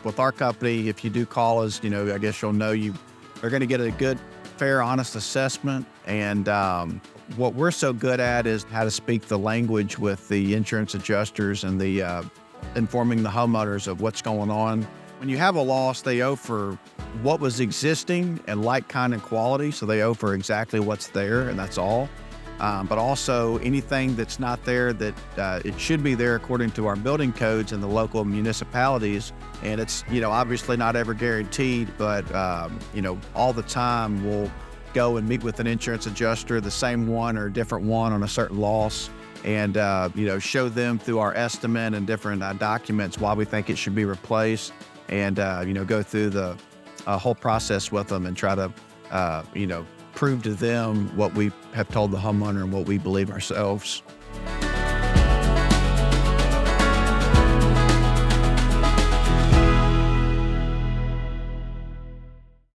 with our company, if you do call us, I guess you'll know you are going to get a good, fair, honest assessment. And what we're so good at is how to speak the language with the insurance adjusters and the informing the homeowners of what's going on. When you have a loss, they owe for what was existing and like, kind, and quality. So they owe for exactly what's there, and that's all. But also anything that's not there that it should be there according to our building codes in the local municipalities. And it's, obviously not ever guaranteed, but, all the time we'll go and meet with an insurance adjuster, the same one or a different one on a certain loss, and, show them through our estimate and different documents why we think it should be replaced, and, go through the whole process with them and try to, prove to them what we have told the homeowner and what we believe ourselves.